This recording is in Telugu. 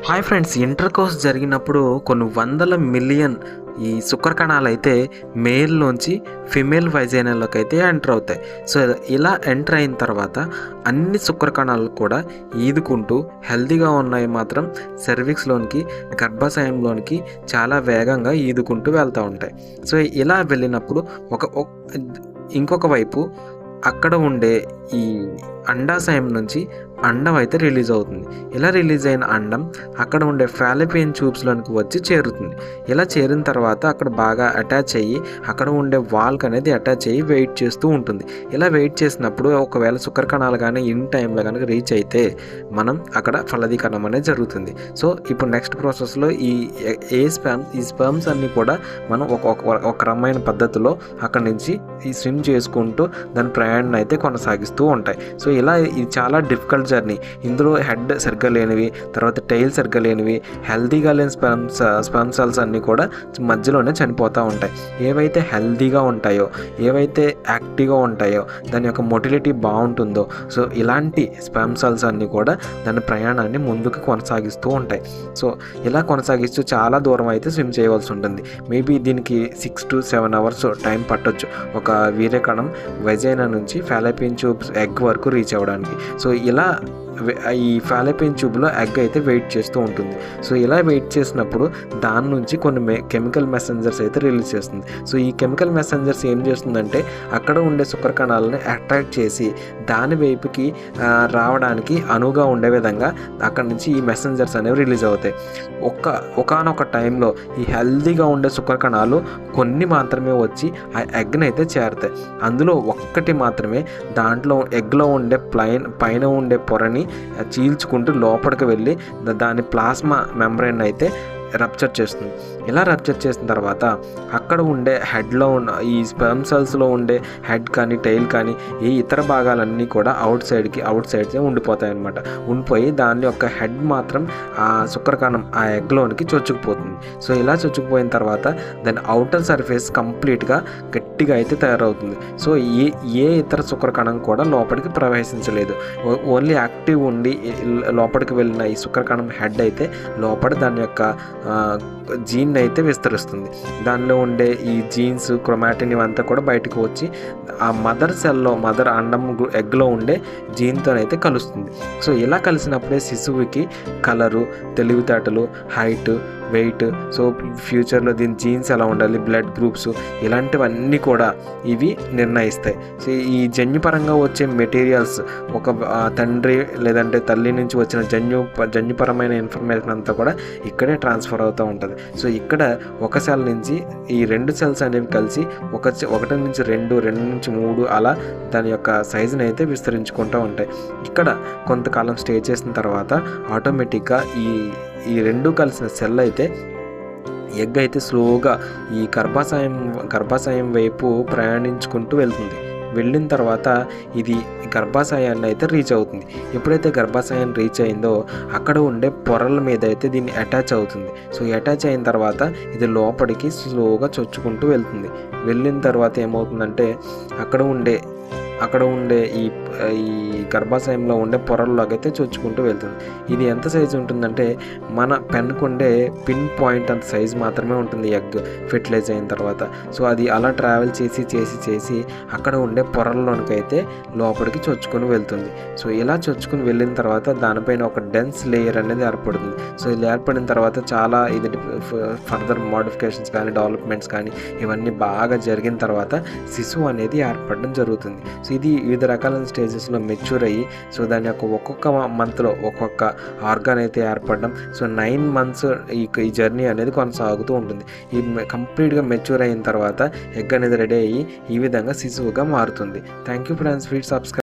హాయ్ ఫ్రెండ్స్, ఇంటర్ కోర్స్ జరిగినప్పుడు కొన్ని వందల మిలియన్ ఈ శుక్ర కణాలు అయితే మేల్లోంచి ఫిమేల్ వైజైనల్లోకి అయితే ఎంటర్ అవుతాయి. సో ఇలా ఎంటర్ అయిన తర్వాత అన్ని శుక్ర కణాలు కూడా ఈదుకుంటూ హెల్తీగా ఉన్నాయి మాత్రం సెర్విక్స్లోనికి, గర్భాశయంలోనికి చాలా వేగంగా ఈదుకుంటూ వెళ్తూ ఉంటాయి. సో ఇలా వెళ్ళినప్పుడు ఇంకొక వైపు అక్కడ ఉండే ఈ అండాశయం నుంచి అండం అయితే రిలీజ్ అవుతుంది. ఇలా రిలీజ్ అయిన అండం అక్కడ ఉండే ఫాలోపియన్ ట్యూబ్స్లోనికి వచ్చి చేరుతుంది. ఇలా చేరిన తర్వాత అక్కడ బాగా అటాచ్ అయ్యి అక్కడ ఉండే వాల్క్ అనేది అటాచ్ అయ్యి వెయిట్ చేస్తూ ఉంటుంది. ఇలా వెయిట్ చేసినప్పుడు ఒకవేళ శుక్ర కణాలు కానీ ఇన్ టైంలో కనుక రీచ్ అయితే మనం అక్కడ ఫలదీకరణం అనేది జరుగుతుంది. సో ఇప్పుడు నెక్స్ట్ ప్రాసెస్లో ఈ స్పెర్మ్స్ అన్నీ కూడా మనం ఒక రకమైన పద్ధతిలో అక్కడి నుంచి ఈ స్విమ్ చేసుకుంటూ దాని ప్రయాణం అయితే కొనసాగిస్తూ ఉంటాయి. సో ఇలా ఇది చాలా డిఫికల్ట్ జర్నీ. ఇందులో హెడ్ సరిగ్గా లేనివి, తర్వాత టైల్ సరిగ్గా లేనివి, హెల్తీగా లేని స్పెర్మ్ సెల్స్ అన్నీ కూడా మధ్యలోనే చనిపోతూ ఉంటాయి. ఏవైతే హెల్తీగా ఉంటాయో, ఏవైతే యాక్టివ్గా ఉంటాయో, దాని యొక్క మొటిలిటీ బాగుంటుందో, సో ఇలాంటి స్పెర్మ్ సెల్స్ అన్నీ కూడా దాని ప్రయాణాన్ని ముందుకు కొనసాగిస్తూ ఉంటాయి. సో ఇలా కొనసాగిస్తూ చాలా దూరం అయితే స్విమ్ చేయవలసి ఉంటుంది. మేబీ దీనికి 6 to 7 hours టైం పట్టొచ్చు ఒక వీర్యకణం వైజైనా నుంచి ఫాలోపియన్ ట్యూబ్స్ ఎగ్ వరకు రీచ్ అవ్వడానికి. సో ఇలా ఈ ఫాలోపియన్ ట్యూబ్లో ఎగ్ అయితే వెయిట్ చేస్తూ ఉంటుంది. సో ఇలా వెయిట్ చేసినప్పుడు దాని నుంచి కొన్ని కెమికల్ మెసెంజర్స్ అయితే రిలీజ్ చేస్తుంది. సో ఈ కెమికల్ మెసెంజర్స్ ఏం చేస్తుందంటే అక్కడ ఉండే శుక్ర కణాలని అట్రాక్ట్ చేసి దాని వైపుకి రావడానికి అనువుగా ఉండే విధంగా అక్కడ నుంచి ఈ మెసెంజర్స్ అనేవి రిలీజ్ అవుతాయి. ఒకానొక టైంలో ఈ హెల్తీగా ఉండే శుక్ర కణాలు కొన్ని మాత్రమే వచ్చి ఆ ఎగ్ని అయితే చేరుతాయి. అందులో ఒక్కటి మాత్రమే దాంట్లో ఎగ్లో ఉండే పైన ఉండే పొరని చీల్చుకుంటూ లోపలికి వెళ్ళి దాని ప్లాస్మా మెంబ్రేన్ అయితే రప్చర్ చేస్తుంది. ఇలా రప్చర్ చేసిన తర్వాత అక్కడ ఉండే హెడ్లో ఉన్న ఈ స్పెర్మ్ సెల్స్లో ఉండే హెడ్ కానీ టైల్ కానీ ఈ ఇతర భాగాలన్నీ కూడా అవుట్ సైడ్సే ఉండిపోతాయి అన్నమాట. ఉండిపోయి దాని యొక్క హెడ్ మాత్రం ఆ శుక్రకణం ఆ ఎగ్లోనికి చొచ్చుకుపోతుంది. సో ఇలా చొచ్చుకుపోయిన తర్వాత దాని అవుటర్ సర్ఫేస్ కంప్లీట్గా గట్టిగా అయితే తయారవుతుంది. సో ఏ ఇతర శుక్రకణం కూడా లోపలికి ప్రవేశించలేదు. ఓన్లీ యాక్టివ్ ఉండి లోపలికి వెళ్ళిన ఈ శుక్రకణం హెడ్ అయితే లోపల దాని యొక్క జీన్ అయితే విస్తరిస్తుంది. దానిలో ఉండే ఈ జీన్స్, క్రోమాటిన్ ఇవంతా కూడా బయటకు వచ్చి ఆ మదర్ అండం ఎగ్లో ఉండే జీన్తో అయితే కలుస్తుంది. సో ఇలా కలిసినప్పుడే శిశువుకి కలరు, తెలివితేటలు, హైట్, వెయిట్, సో ఫ్యూచర్లో దీని జీన్స్ ఎలా ఉండాలి, బ్లడ్ గ్రూప్స్, ఇలాంటివన్నీ కూడా ఇవి నిర్ణయిస్తాయి. సో ఈ జన్యుపరంగా వచ్చే మెటీరియల్స్ ఒక తండ్రి లేదంటే తల్లి నుంచి వచ్చిన జన్యుపరమైన ఇన్ఫర్మేషన్ అంతా కూడా ఇక్కడే ట్రాన్స్ఫర్ అవుతూ ఉంటుంది. సో ఇక్కడ ఒక సెల్ నుంచి ఈ 2 సెల్స్ అనేవి కలిసి 1 నుంచి 2, 2 నుంచి 3 అలా దాని యొక్క సైజుని అయితే విస్తరించుకుంటూ ఉంటాయి. ఇక్కడ కొంతకాలం స్టే చేసిన తర్వాత ఆటోమేటిక్గా ఈ 2 కలిసిన సెల్ అయితే ఎగ్ అయితే స్లోగా ఈ గర్భాశయం వైపు ప్రయాణించుకుంటూ వెళ్తుంది. వెళ్ళిన తర్వాత ఇది గర్భాశయాన్ని అయితే రీచ్ అవుతుంది. ఎప్పుడైతే గర్భాశయాన్ని రీచ్ అయిందో అక్కడ ఉండే పొరల మీద అయితే దీన్ని అటాచ్ అవుతుంది. సో అటాచ్ అయిన తర్వాత ఇది లోపలికి స్లోగా చొచ్చుకుంటూ వెళ్తుంది. వెళ్ళిన తర్వాత ఏమవుతుందంటే అక్కడ ఉండే ఈ గర్భాశయంలో ఉండే పొరల్లోకి అయితే చొచ్చుకుంటూ వెళ్తుంది. ఇది ఎంత సైజు ఉంటుందంటే మన పెన్కు ఉండే పిన్ పాయింట్ అంత సైజు మాత్రమే ఉంటుంది ఎగ్ ఫెర్టిలైజ్ అయిన తర్వాత. సో అది అలా ట్రావెల్ చేసి అక్కడ ఉండే పొరల్లోనికి అయితే లోపలికి చొచ్చుకొని వెళ్తుంది. సో ఇలా చొచ్చుకొని వెళ్ళిన తర్వాత దానిపైన ఒక డెన్స్ లేయర్ అనేది ఏర్పడుతుంది. సో ఇది ఏర్పడిన తర్వాత చాలా ఇది ఫర్దర్ మోడిఫికేషన్స్ కానీ డెవలప్మెంట్స్ కానీ ఇవన్నీ బాగా జరిగిన తర్వాత శిశువు అనేది ఏర్పడడం జరుగుతుంది. సో ఇది వివిధ రకాలైన స్టేజెస్లో మెచ్యూర్ అయ్యి సో దాని యొక్క ఒక్కొక్క మంత్లో ఒక్కొక్క ఆర్గాన్ అయితే ఏర్పడడం. సో 9 months ఈ జర్నీ అనేది కొనసాగుతూ ఉంటుంది. ఈ కంప్లీట్గా మెచ్యూర్ అయిన తర్వాత ఎగ్ అనేది రెడీ అయ్యి ఈ విధంగా శిశువుగా మారుతుంది. Thank you friends, please subscribe.